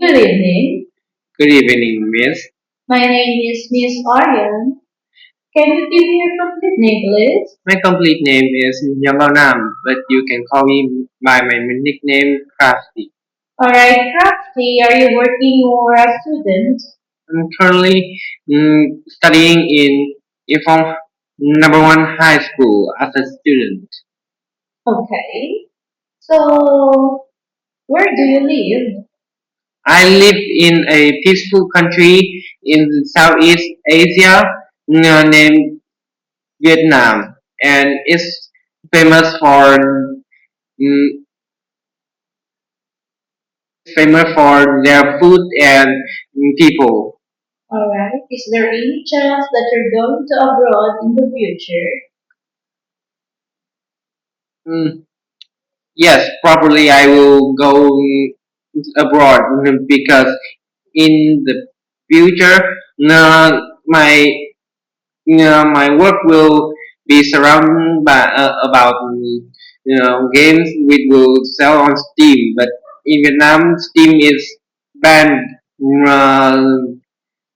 Good evening. Good evening, miss. My name is Miss Aryan. Can you give me your complete name, please? My complete name is Yamal Nam, but you can call me by my nickname Crafty. Alright, Crafty, are you working or a student? I'm currently studying in Ifong number one high school as a student. Okay. So, where do you live? I live in a peaceful country in Southeast Asia named Vietnam, and it's famous for mm, famous for their food and people. Alright. Is there any chance that you're going to abroad in the future? Mm, Yes, probably I will go abroad because in the future, my work will be surrounded by about games which will sell on Steam. But in Vietnam, Steam is banned uh,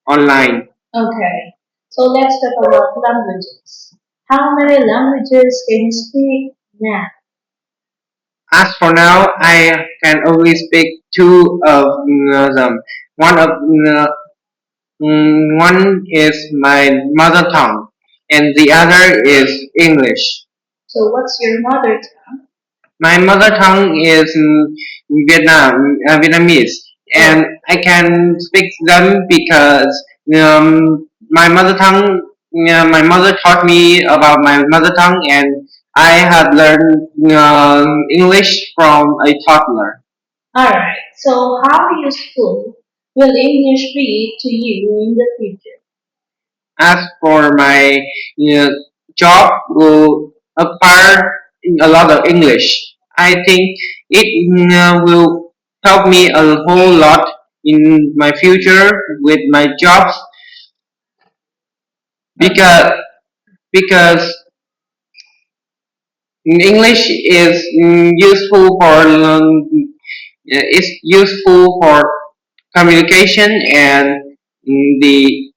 online. Okay. So, let's talk about languages. How many languages can you speak now? As for now, I can only speak two of them. One of one is my mother tongue, and the other is English. So, what's your mother tongue? My mother tongue is Vietnamese, Oh, and I can speak them because my mother taught me about my mother tongue, and I have learned English from a toddler. alright. So, how useful will English be to you in the future? As for my uh, job, will acquire a lot of English. I think it will help me a whole lot in my future with my jobs because because English is useful for communication and the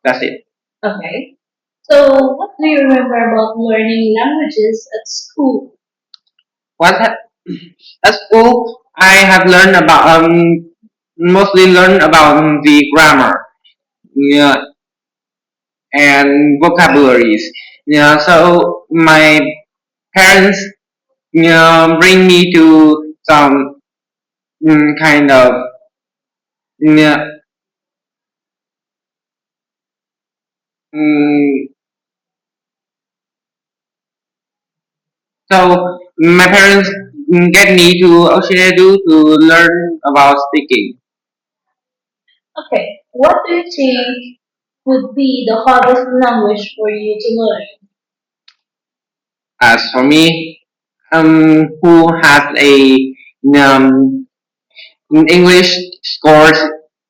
that's it. Okay. So, what do you remember about learning languages at school? What at school I have learned about mostly learned about the grammar, yeah, and vocabularies. Yeah, so my parents bring me to some kind of yeah, mm, so my parents get me to Oceanedu to learn about speaking. Okay. What do you think would be the hardest language for you to learn? As for me, who has a English scores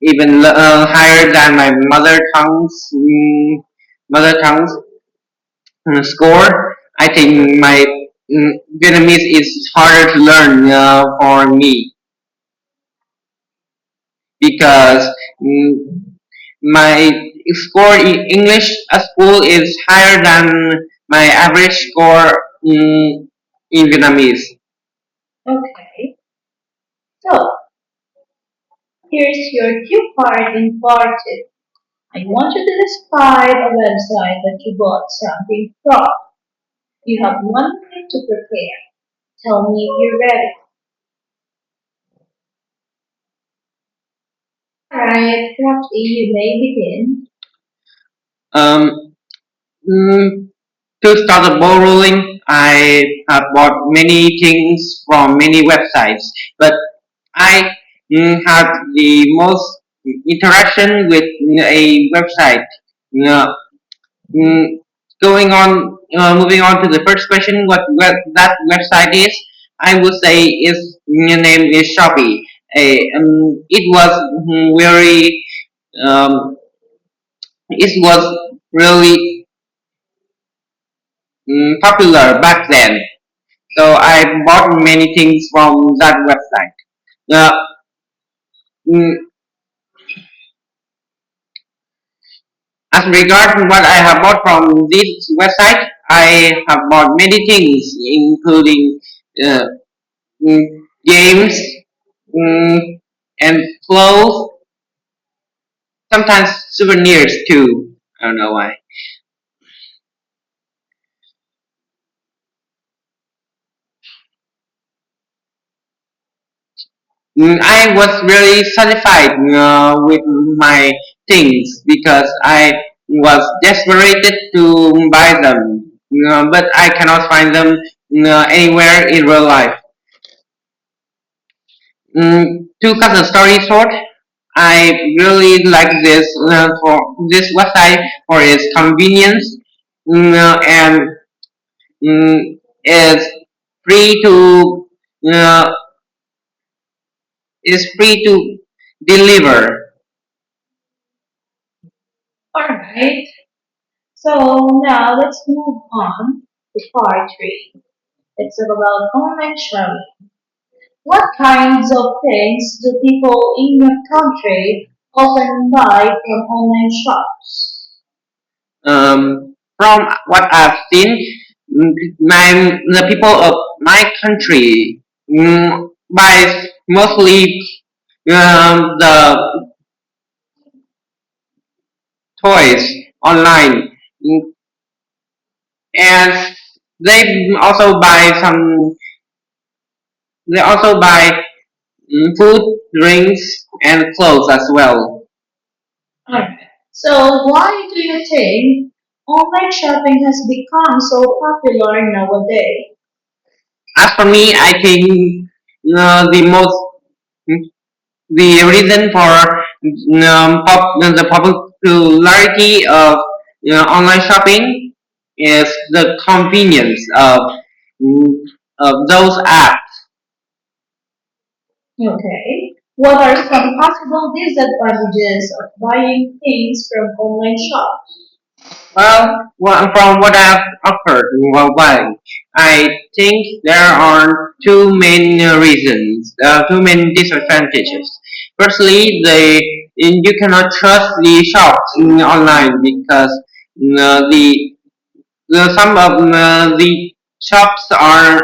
even higher than my mother tongue's score. I think my Vietnamese is harder to learn for me because mm, my score in English at school is higher than my average score in Vietnamese. Okay. So, here's your cue card in part two. I want you to describe a website that you bought something from. You have 1 minute to prepare. Tell me if you're ready. Alright, Crafty, you may begin. Um, mm, to start the ball rolling, I have bought many things from many websites, but I have the most interaction with a website. Uh, mm, moving on to the first question, that website is, I would say its name is Shopee. It was very, um, it was really popular back then. So I bought many things from that website. Uh, mm, as regard to what I have bought from this website, I have bought many things, including uh, mm, games, mm, and clothes, sometimes souvenirs too. I don't know why. I was really satisfied with my things because I was desperate to buy them, but I cannot find them anywhere in real life. To cut the story short, I really like this website for its convenience, and is free to uh, is free to deliver. Alright, so now let's move on to part 3. It's about online shopping. What kinds of things do people in your country often buy from online shops? From what I've seen, the people of my country buy mostly the toys online, mm, and they also buy some. They also buy food, drinks, and clothes as well. Alright, so why do you think online shopping has become so popular nowadays? As for me, I think the most the reason for the popularity of online shopping is the convenience mm, of those apps. Okay, what are some possible disadvantages of buying things from online shops? From what I've occurred worldwide, I think there are two main reasons, two main disadvantages. Firstly, you cannot trust the shops online because the some of the shops are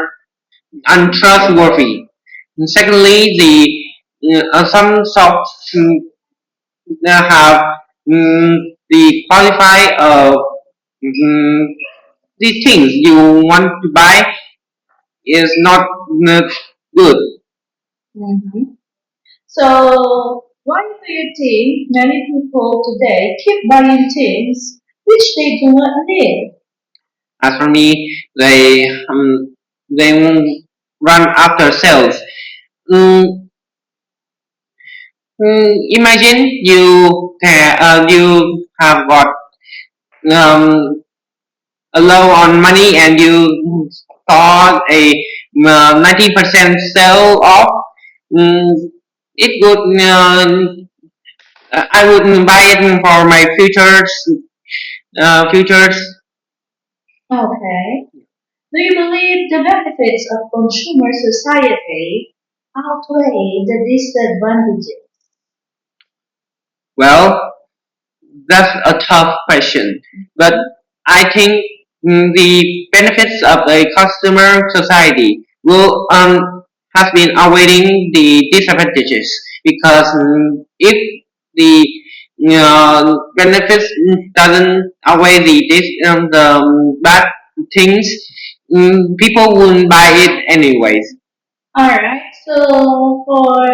untrustworthy. And secondly, some shops have the qualify of mm, the things you want to buy is not good. Mhm. So, why do you think many people today keep buying things which they do not need? As for me, they won't run after sales. Mm, Imagine you have got um, a low on money and you saw a 90% sell off. Mm, it would I would buy it for my futures. Okay. Do you believe the benefits of consumer society outweigh the disadvantages? Well, that's a tough question, but I think the benefits of a customer society will has been outweighing the disadvantages because if the benefits doesn't outweigh the bad things, people wouldn't buy it anyways. Alright, so for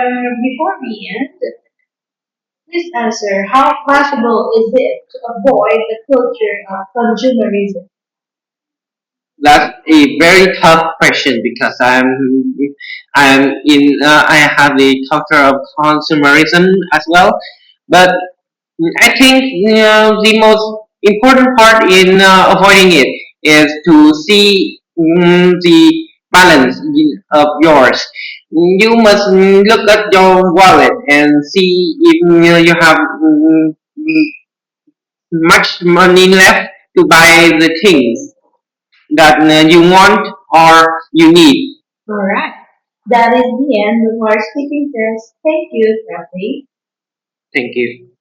before we end, please answer how possible is it to avoid the culture of consumerism? That's a very tough question because I have the culture of consumerism as well, but I think the most important part in avoiding it is to see the balance of yours. You must look at your wallet and see if you have much money left to buy the things that you want or you need. Alright. That is the end of our speaking test. Thank you, Kathy. Thank you.